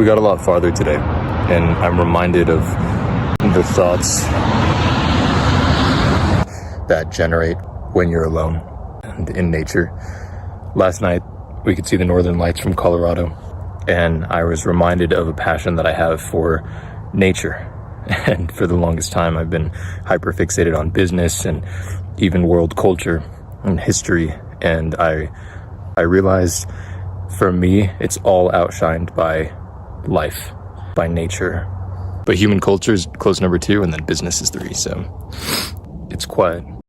We got a lot farther today, and I'm reminded of the thoughts that generate when you're alone and in nature. Last night, we could see the northern lights from Colorado, and I was reminded of a passion that I have for nature. And for the longest time, I've been hyper-fixated on business and even world culture and history. And I realized, for me, it's all outshined by life, by nature. But human culture is close number 2, and then business is 3, so it's quiet.